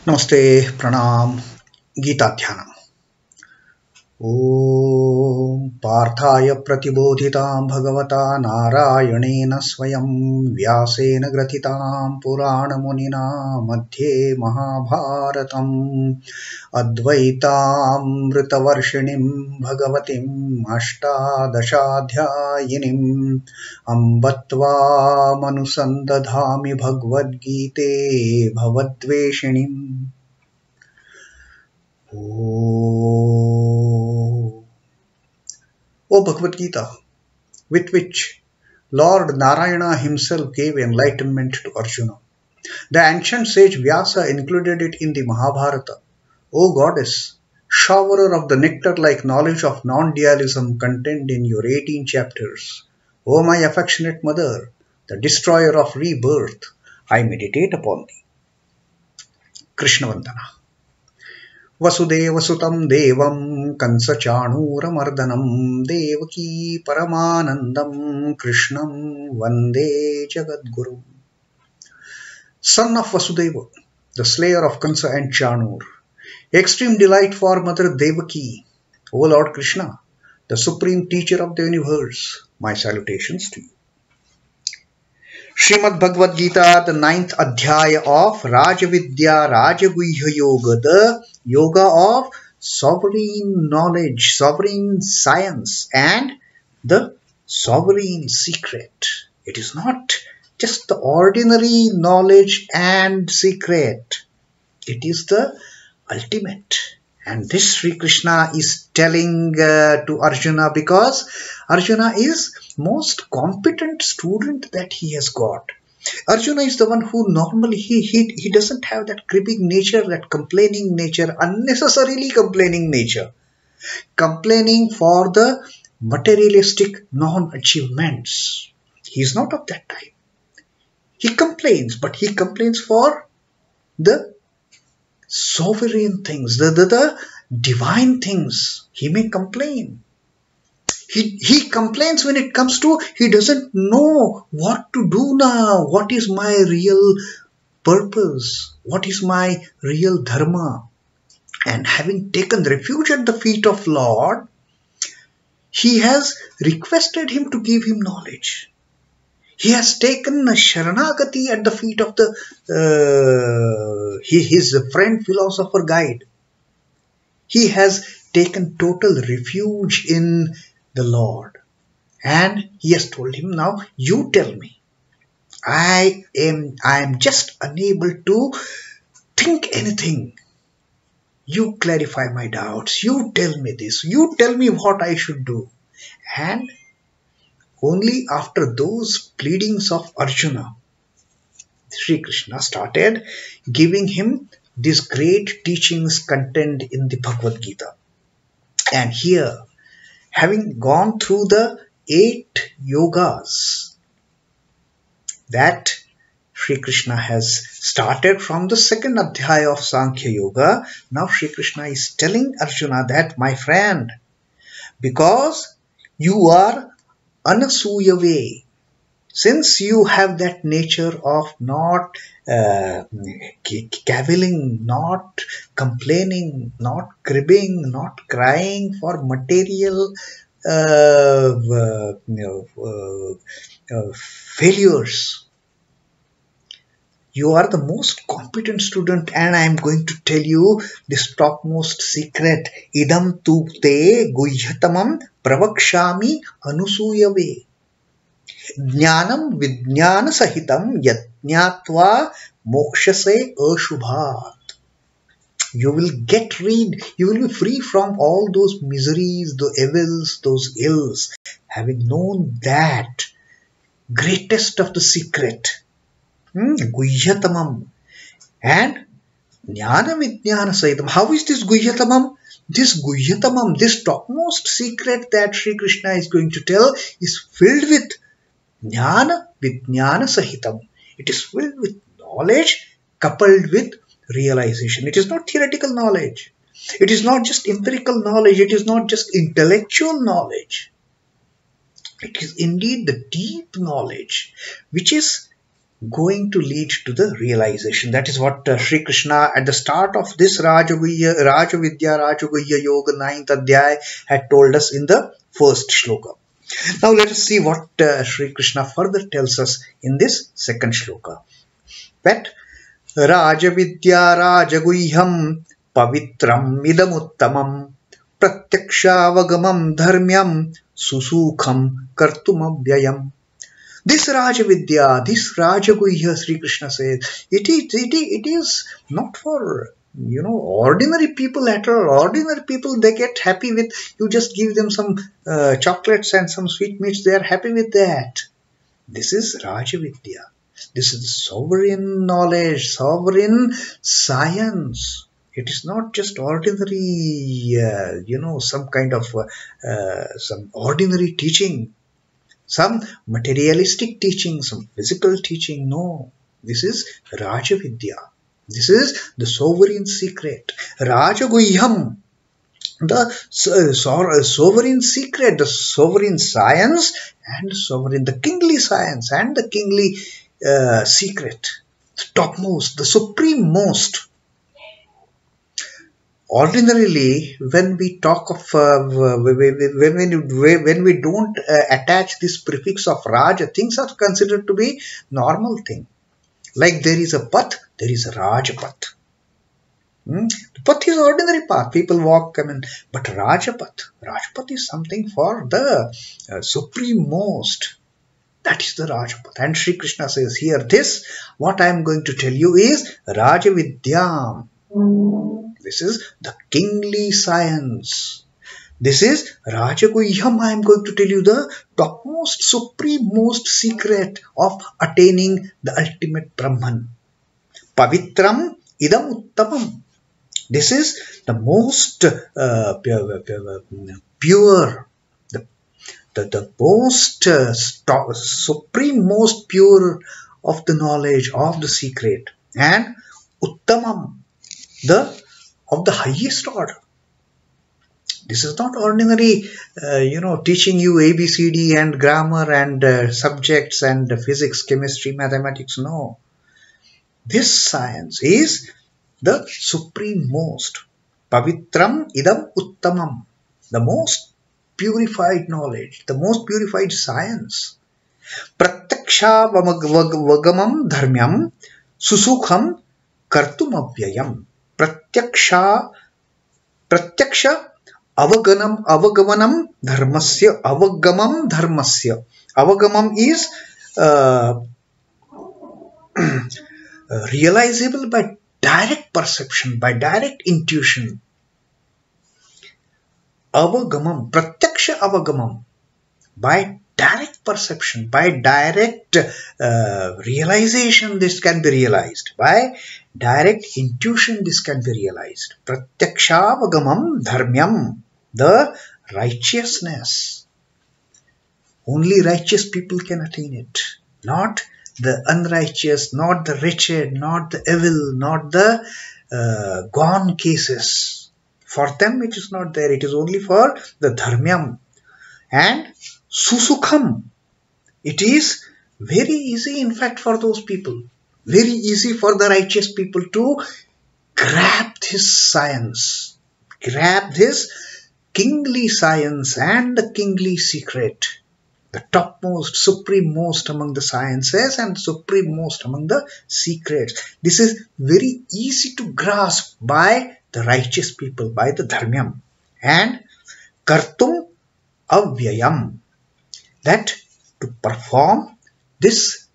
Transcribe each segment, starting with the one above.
Namaste, Pranam, Gita Dhyanam. Om Parthaya Pratibodhitam Bhagavata Narayanena Swayam Vyasena Gratitam Purana Munina Madhye Mahabharatam Advaitam Ritavarshinim Bhagavatim Ashtadashadhyayinim Ambatva Manusandadhami Bhagavad Gite Bhavadveshinim. O Bhagavad Gita, with which Lord Narayana himself gave enlightenment to Arjuna. The ancient sage Vyasa included it in the Mahabharata. O Goddess, showerer of the nectar-like knowledge of non-dualism contained in your 18 chapters. O my affectionate mother, the destroyer of rebirth, I meditate upon thee. Krishna Vandana. Vasudeva sutam devam kansa chanura mardanam devaki paramanandam krishnam vande jagadguru. Son of Vasudeva, the slayer of Kansa and Chanur, extreme delight for Mother Devaki, O Lord Krishna, the supreme teacher of the universe, my salutations to you. Srimad Bhagavad Gita, the 9th adhyaya of Rajavidya, Rajaguhya Yoga, the yoga of sovereign knowledge, sovereign science, and the sovereign secret. It is not just the ordinary knowledge and secret. It is the ultimate. And this Sri Krishna is telling to Arjuna because Arjuna is most competent student that he has got. Arjuna is the one who normally, he doesn't have that cribbing nature, that complaining nature, unnecessarily complaining nature. Complaining for the materialistic non-achievements. He is not of that type. He complains, but he complains for the sovereign things, the divine things. He may complain. He complains when it comes to, he doesn't know what to do now. What is my real purpose? What is my real dharma? And having taken refuge at the feet of Lord, he has requested him to give him knowledge. He has taken a sharanagati at the feet of his friend, philosopher, guide. He has taken total refuge in the Lord. And he has told him, now you tell me. I am just unable to think anything. You clarify my doubts. You tell me this. You tell me what I should do. And only after those pleadings of Arjuna, Sri Krishna started giving him these great teachings contained in the Bhagavad Gita. And here, having gone through the 8 yogas that Sri Krishna has started from the 2nd adhyaya of Sankhya Yoga, now Sri Krishna is telling Arjuna that, my friend, because you are anasuyave, since you have that nature of not cavilling, not complaining, not cribbing, not crying for material failures, you are the most competent student, and I am going to tell you this topmost secret. Idam tu te guhyatamam pravakṣhāmi anusuyave. Jnanam vidjnana sahitam yajñātva mokshase ashubhat. You will get rid, you will be free from all those miseries, the evils, those ills, having known that greatest of the secret. Guhyatamam. And jnana vidjnana sahitam. How is this guhyatamam? This guhyatamam, this topmost secret that Sri Krishna is going to tell, is filled with jnana vidjnana sahitam. It is filled with knowledge coupled with realization. It is not theoretical knowledge. It is not just empirical knowledge. It is not just intellectual knowledge. It is indeed the deep knowledge which is going to lead to the realization. That is what Sri Krishna at the start of this Rajavidya, Rajaguhya Yoga 9th Adhyaya had told us in the first Shloka. Now let us see what Sri Krishna further tells us in this second Shloka. That Rajavidya Raja-guhyaṁ pavitram idam uttamam pratyakṣhāvagamaṁ dharmyaṁ su-sukhaṁ kartum avyayam. This Rajavidya, this Rajaguhya, Sri Krishna says, it is not for, ordinary people at all. Ordinary people, they get happy with, you just give them some chocolates and some sweetmeats, they are happy with that. This is Rajavidya. This is sovereign knowledge, sovereign science. It is not just ordinary, some kind of, some ordinary teaching. Some materialistic teaching, some physical teaching. No, this is Rajavidya. This is the sovereign secret. Raja-guhyaṁ, the sovereign secret, the sovereign science and the kingly science and the kingly secret. The topmost, the supreme most. Ordinarily, when we talk of, when we don't attach this prefix of Raja, things are considered to be normal thing. Like there is a path, there is a Raja path. The path is ordinary path, people walk, but Raja path is something for the supreme most. That is the Raja path. And Sri Krishna says here, what I am going to tell you is Raja-vidyā. This is the kingly science. This is Raja-guhyaṁ. I am going to tell you the topmost, supreme-most secret of attaining the ultimate Brahman. Pavitram, idam, uttamam. This is the most pure, the most supreme, most pure of the knowledge of the secret. And uttamam, of the highest order. This is not ordinary, teaching you ABCD and grammar and subjects and physics, chemistry, mathematics. No. This science is the supreme most. Pavitram idam uttamam. The most purified knowledge, the most purified science. Pratyakṣhāvagamaṁ dharmyaṁ su-sukhaṁ kartum avyayam. Pratyakṣhāvagamaṁ dharmasya. Avagamam dharmasya. Avagamam is realizable by direct perception, by direct intuition. Avagamam, pratyakṣhāvagamaṁ, by direct perception, by direct realization, this can be realized. By direct intuition, this can be realized. Pratyakṣhāvagamaṁ dharmyaṁ, the righteousness. Only righteous people can attain it. Not the unrighteous, not the wretched, not the evil, not the gone cases. For them it is not there. It is only for the dharmyaṁ. And su-sukhaṁ, it is very easy, in fact, for those people. Very easy for the righteous people to grab this science, grab this kingly science and the kingly secret, the topmost, supreme most among the sciences and supreme most among the secrets. This is very easy to grasp by the righteous people, by the dharmyaṁ. And kartum avyayam, that to perform this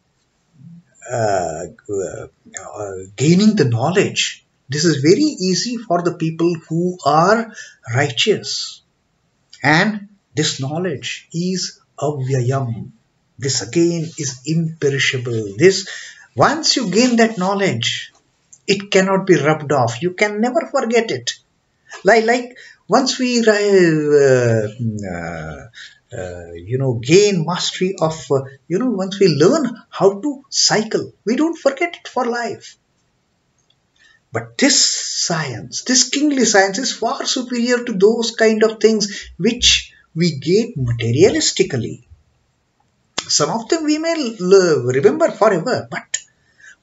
gaining the knowledge, this is very easy for the people who are righteous. And this knowledge is avyayam. This again is imperishable. This, once you gain that knowledge, it cannot be rubbed off. You can never forget it. Like once we gain mastery of, once we learn how to cycle, we don't forget it for life. But this science, this kingly science is far superior to those kind of things which we gain materialistically. Some of them we may remember forever, but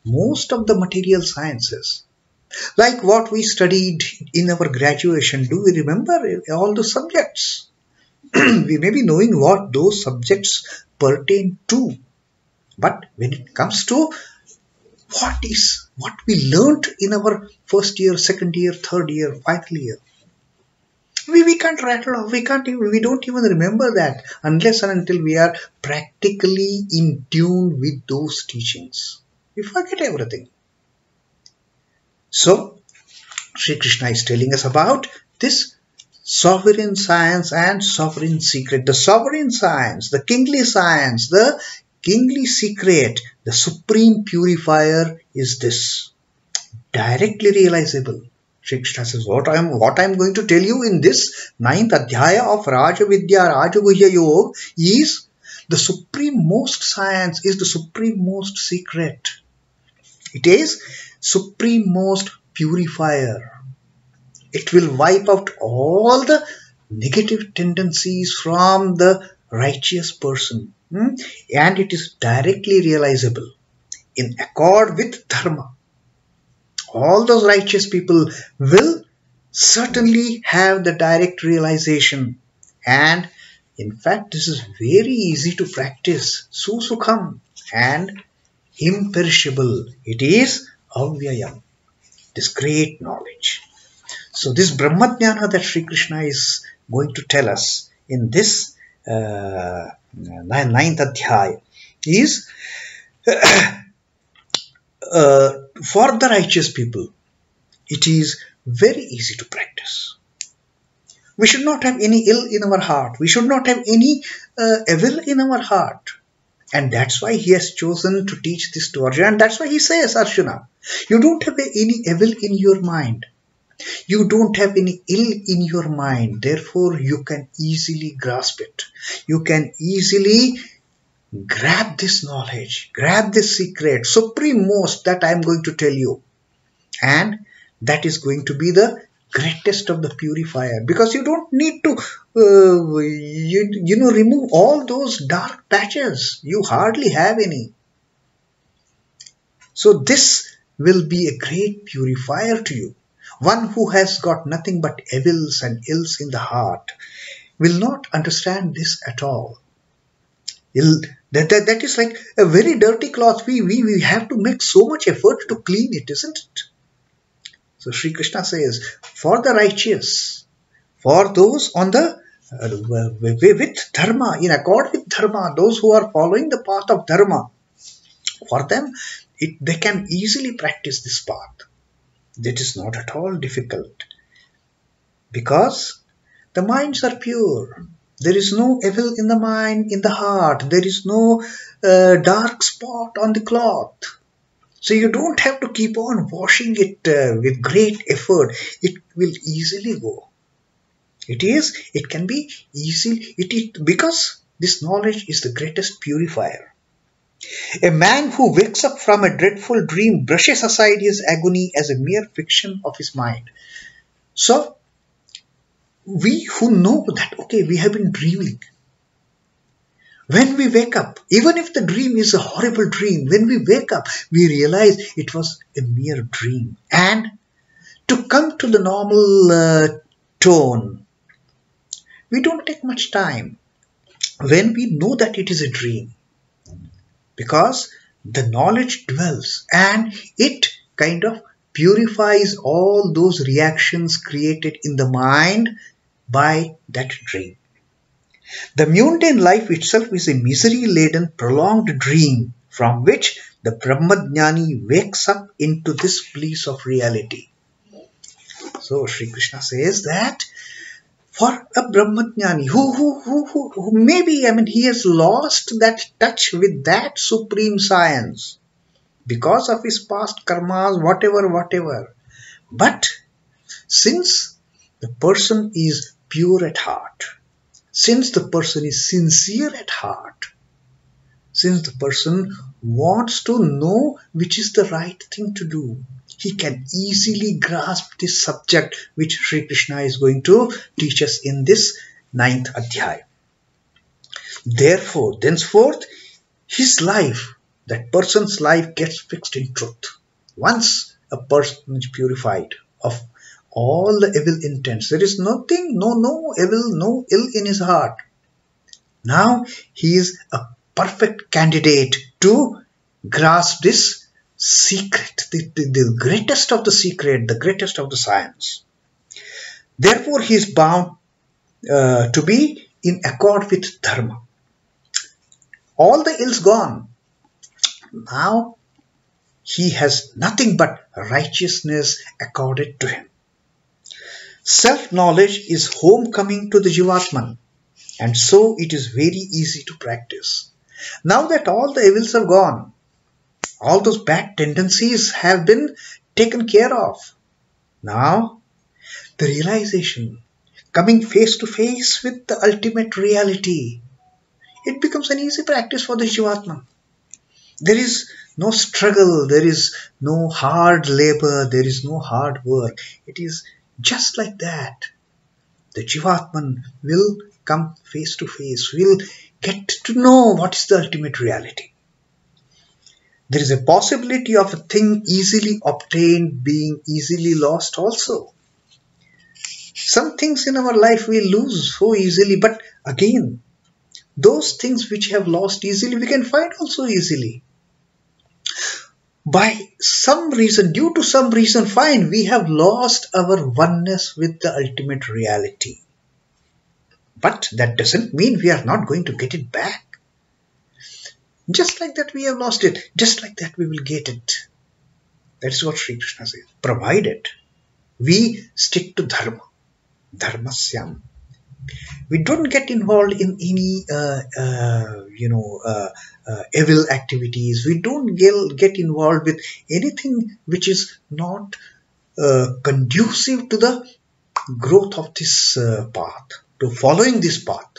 most of the material sciences. Like what we studied in our graduation, do we remember all the subjects? We may be knowing what those subjects pertain to. But when it comes to what we learnt in our first year, second year, third year, final year, we can't rattle off, we don't even remember that unless and until we are practically in tune with those teachings. We forget everything. So, Sri Krishna is telling us about this sovereign science and sovereign secret. The sovereign science, the kingly science, the kingly secret, the supreme purifier is this. Directly realizable. Sri Krishna says, what I am going to tell you in this 9th adhyaya of Raja-vidyā, Raja-guhya yoga is the supreme most science, is the supreme most secret. It is supreme most purifier. It will wipe out all the negative tendencies from the righteous person. And it is directly realizable in accord with dharma. All those righteous people will certainly have the direct realization. And in fact, this is very easy to practice. Su-sukhaṁ and imperishable. It is avyayam. This great knowledge. So this Brahma-jnana that Sri Krishna is going to tell us in this 9th adhyaya is for the righteous people. It is very easy to practice. We should not have any ill in our heart. We should not have any evil in our heart. And that's why he has chosen to teach this to Arjuna. And that's why he says, Arjuna, you don't have any evil in your mind. You don't have any ill in your mind. Therefore, you can easily grasp it. You can easily grab this knowledge, grab this secret, supreme most that I am going to tell you. And that is going to be the greatest of the purifier, because you don't need to remove all those dark patches. You hardly have any. So this will be a great purifier to you. One who has got nothing but evils and ills in the heart will not understand this at all. That is like a very dirty cloth. We have to make so much effort to clean it, isn't it? So Sri Krishna says, for the righteous, for those on the with dharma, in accord with dharma, those who are following the path of dharma, for them, they can easily practice this path. That is not at all difficult, because the minds are pure. There is no evil in the mind, in the heart. There is no dark spot on the cloth. So you don't have to keep on washing it with great effort. It will easily go. It can be easy, because this knowledge is the greatest purifier. A man who wakes up from a dreadful dream brushes aside his agony as a mere fiction of his mind. So, we who know that, okay, we have been dreaming. When we wake up, even if the dream is a horrible dream, when we wake up, we realize it was a mere dream. And to come to the normal tone, we don't take much time when we know that it is a dream, because the knowledge dwells and it kind of purifies all those reactions created in the mind by that dream. The mundane life itself is a misery-laden, prolonged dream from which the Brahma-jnani wakes up into this bliss of reality. So Sri Krishna says that for a Brahma-jnani who maybe, he has lost that touch with that supreme science because of his past karmas, whatever. But since the person is pure at heart, since the person is sincere at heart, since the person wants to know which is the right thing to do, he can easily grasp this subject which Sri Krishna is going to teach us in this 9th adhyaya. Therefore, thenceforth, his life that person's life gets fixed in truth. Once a person is purified of all the evil intents, there is nothing, no evil, no ill in his heart. Now he is a perfect candidate to grasp this secret, the greatest of the secret, the greatest of the science. Therefore, he is bound to be in accord with dharma. All the ills gone. Now he has nothing but righteousness accorded to him. Self-knowledge is homecoming to the Jivatman, and so it is very easy to practice. Now that all the evils are gone, all those bad tendencies have been taken care of. Now, the realization, coming face to face with the ultimate reality, it becomes an easy practice for the Jivatman. There is no struggle, there is no hard labor, there is no hard work. It is just like that. The Jivatman will come face to face, will get to know what is the ultimate reality. There is a possibility of a thing easily obtained being easily lost also. Some things in our life we lose so easily, but again, those things which have lost easily, we can find also easily. By some reason, due to some reason, fine, we have lost our oneness with the ultimate reality. But that doesn't mean we are not going to get it back. Just like that we have lost it, just like that we will get it. That is what Sri Krishna says. Provided we stick to dharma, dharmyaṁ. We don't get involved in any evil activities. We don't get involved with anything which is not conducive to the growth of this path, to following this path.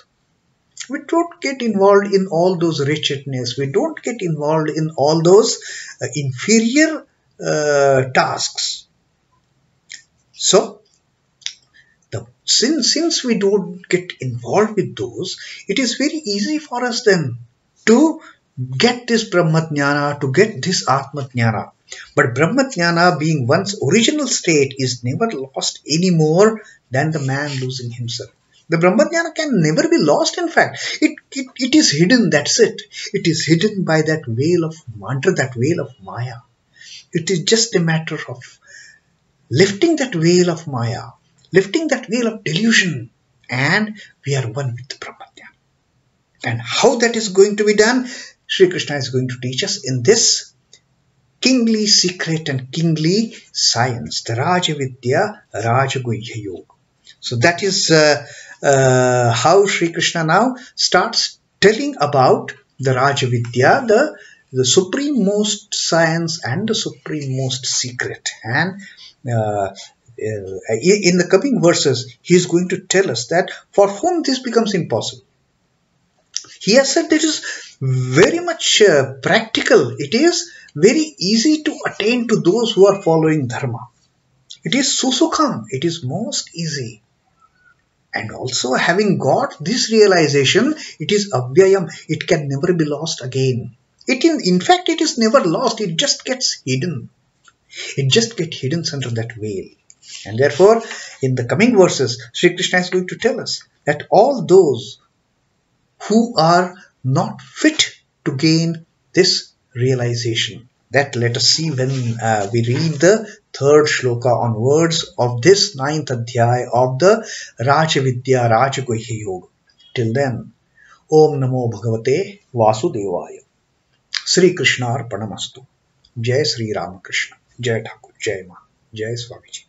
We don't get involved in all those wretchedness. We don't get involved in all those inferior tasks. So, since we don't get involved with those, it is very easy for us then to get this Brahma-jnana, to get this Atma-jnana. But Brahma-jnana, being one's original state, is never lost any more than the man losing himself. The Brahma-jnana can never be lost, in fact. It is hidden, that's it. It is hidden by that veil of mantra, that veil of Maya. It is just a matter of lifting that veil of Maya, lifting that veil of delusion, and we are one with the Brahma-jnana. And how that is going to be done, Sri Krishna is going to teach us in this kingly secret and kingly science, the Rajavidya, Rajaguhya yoga. So that is how Sri Krishna now starts telling about the Rajavidya, the supreme-most science and the supreme-most secret. And in the coming verses, he is going to tell us that for whom this becomes impossible. He has said this is very much practical. It is very easy to attain to those who are following dharma. It is su-sukhaṁ. It is most easy. And also, having got this realization, it is avyayam. It can never be lost again. In fact, it is never lost. It just gets hidden. It just gets hidden under that veil. And therefore, in the coming verses, Sri Krishna is going to tell us that all those who are not fit to gain this realization, that let us see when we read the third shloka onwards of this 9th adhyaya of the Rajavidya Rajaguhya yoga. Till then, Om Namo Bhagavate Vasudevaya. Sri Krishna Arpanamastu. Jai Sri Ramakrishna. Jai Thakur. Jai Ma. Jai Swamiji.